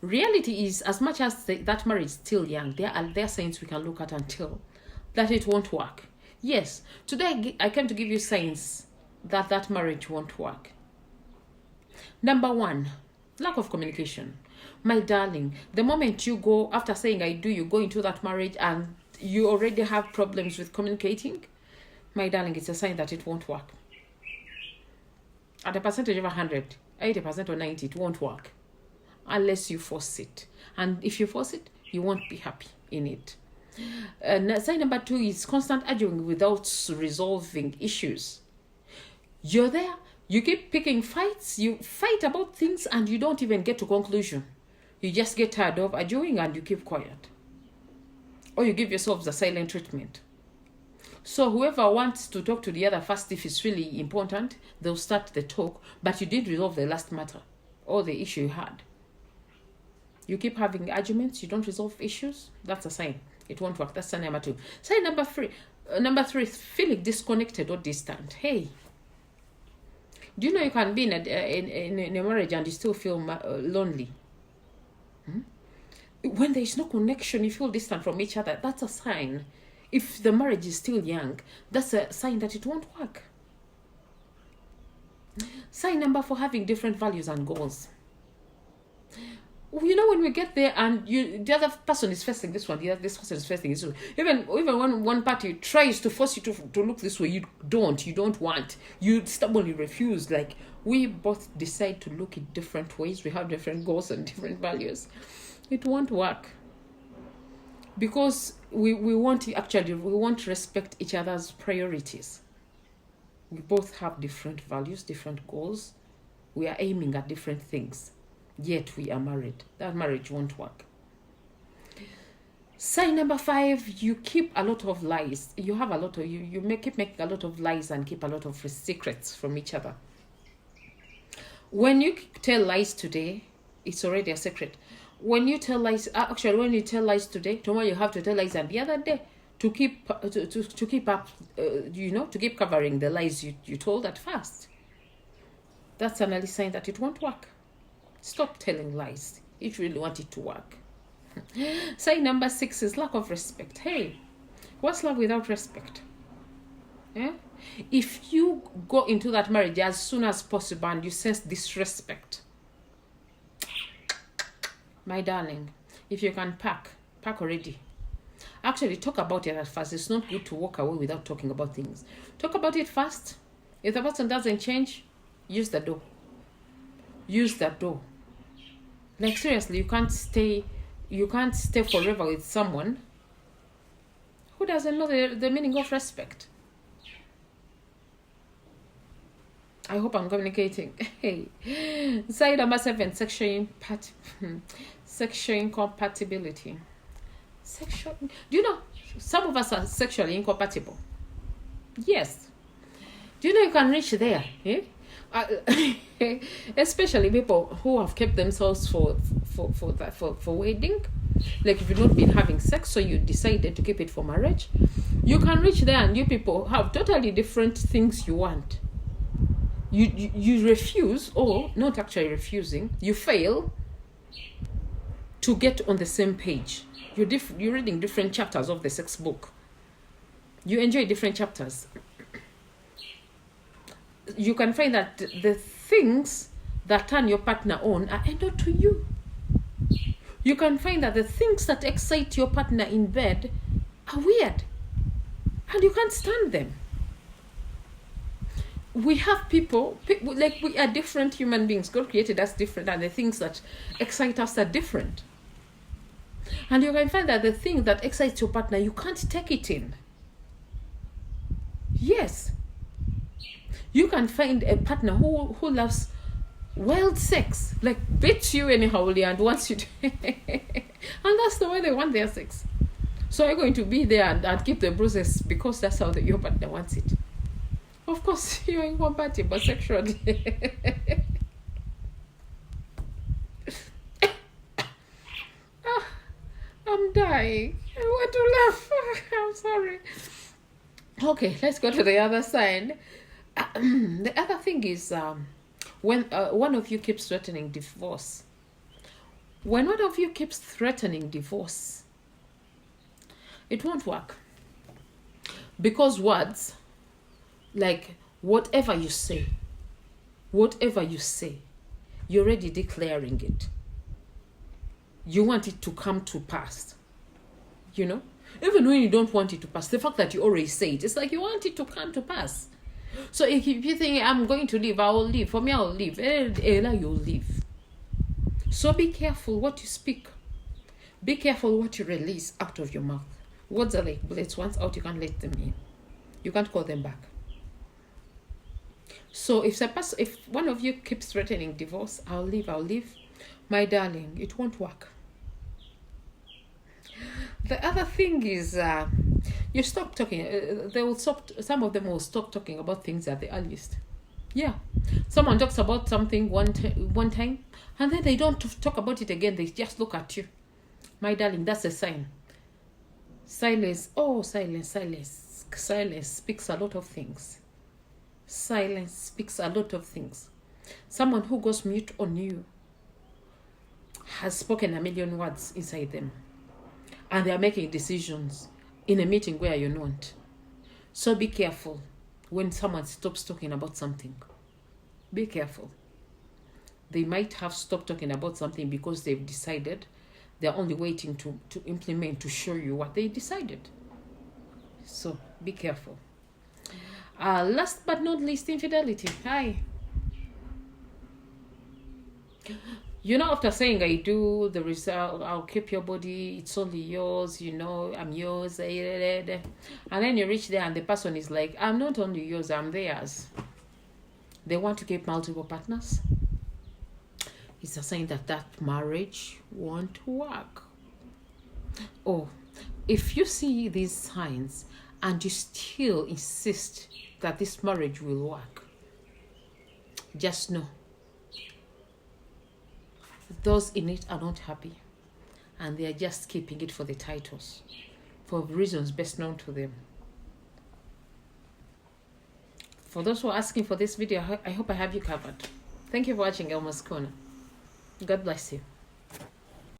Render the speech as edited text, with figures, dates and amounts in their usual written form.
Reality is, as much as that marriage is still young, there are signs we can look at and tell that it won't work. Yes, today I came to give you signs that marriage won't work. Number one, lack of communication. My darling, the moment you go, after saying I do, you go into that marriage and you already have problems with communicating, my darling, it's a sign that it won't work. At a percentage of 100, 80% or 90, it won't work unless you force it. And if you force it, you won't be happy in it. Sign number two is constant arguing without resolving issues. You're there, you keep picking fights, you fight about things and you don't even get to conclusion. You just get tired of arguing and you keep quiet. Or you give yourselves a silent treatment. So whoever wants to talk to the other first, if it's really important, they'll start the talk, but you didn't resolve the last matter or the issue you had. You keep having arguments, you don't resolve issues, that's a sign it won't work. That's sign number two. Sign number three, feeling disconnected or distant. Hey, do you know you can be in a marriage and you still feel lonely? When there is no connection, you feel distant from each other. That's a sign. If the marriage is still young, that's a sign that it won't work. Sign number four, having different values and goals. You know, when we get there and the other person is facing this one, this person is facing this one. Even when one party tries to force you to look this way, you don't want. You stubbornly refuse. Like, we both decide to look in different ways. We have different goals and different values. It won't work. Because we want to respect each other's priorities. We both have different values, different goals. We are aiming at different things. Yet we are married. That marriage won't work. Sign number five, you keep a lot of lies. You have a lot of, keep making a lot of lies and keep a lot of secrets from each other. When you tell lies today, it's already a secret. When you tell lies today, tomorrow you have to tell lies and the other day to keep up, to keep covering the lies you told at first. That's an early sign that it won't work. Stop telling lies if you really want it to work. Sign number six is lack of respect. Hey, what's love without respect? Yeah? If you go into that marriage as soon as possible and you sense disrespect, my darling, if you can pack already. Actually, talk about it at first. It's not good to walk away without talking about things. Talk about it first. If the person doesn't change, use the door. Use that door. Like, seriously, you can't stay forever with someone who doesn't know the meaning of respect. I hope I'm communicating. Hey. Side number 7, sexual incompatibility. Do you know some of us are sexually incompatible? Yes. Do you know you can reach there? Eh? Especially people who have kept themselves for wedding. Like, if you've not been having sex, so you decided to keep it for marriage, you can reach there and you people have totally different things you want. You refuse, or not actually refusing, you fail to get on the same page. You're reading different chapters of the sex book. You enjoy different chapters. You can find that the things that turn your partner on are not to you. You can find that the things that excite your partner in bed are weird, and you can't stand them. We have people like, we are different human beings. God created us different, and the things that excite us are different. And you can find that the thing that excites your partner, you can't take it in. Yes. You can find a partner who loves wild sex, like beats you anyhow and wants you to and that's the way they want their sex. So you're going to be there and keep the bruises because that's how your partner wants it. Of course, you're incompatible sexually. I'm dying. I want to laugh. I'm sorry. Okay, let's go to the other side. The other thing is when one of you keeps threatening divorce, When one of you keeps threatening divorce, it won't work. Because words, like whatever you say, you're already declaring it. You want it to come to pass. You know? Even when you don't want it to pass, the fact that you already say it, it's like you want it to come to pass. So if you think, I'm going to leave, I will leave. For me, I will leave. Ella, you'll leave. So be careful what you speak. Be careful what you release out of your mouth. Words are like bullets. Once out, you can't let them in. You can't call them back. So if one of you keeps threatening divorce, I'll leave. My darling, it won't work. The other thing is, you stop talking. Some of them will stop talking about things at the earliest. Yeah. Someone talks about something one time, and then they don't talk about it again. They just look at you. My darling, that's a sign. Silence. Oh, silence. Silence speaks a lot of things. Silence speaks a lot of things. Someone who goes mute on you has spoken a million words inside them. And they are making decisions in a meeting where you're not. So be careful when someone stops talking about something. Be careful. They might have stopped talking about something because they've decided. They're only waiting to implement, to show you what they decided. So be careful. Last but not least, infidelity. Hi. You know, after saying I do, the result, I'll keep your body, it's only yours, you know, I'm yours. And then you reach there and the person is like, I'm not only yours, I'm theirs. They want to keep multiple partners. It's a sign that marriage won't work. Oh, if you see these signs and you still insist that this marriage will work, just know those in it are not happy, and they are just keeping it for the titles, for reasons best known to them. For those who are asking for this video, I hope I have you covered. Thank you for watching Elma's Corner. God bless you.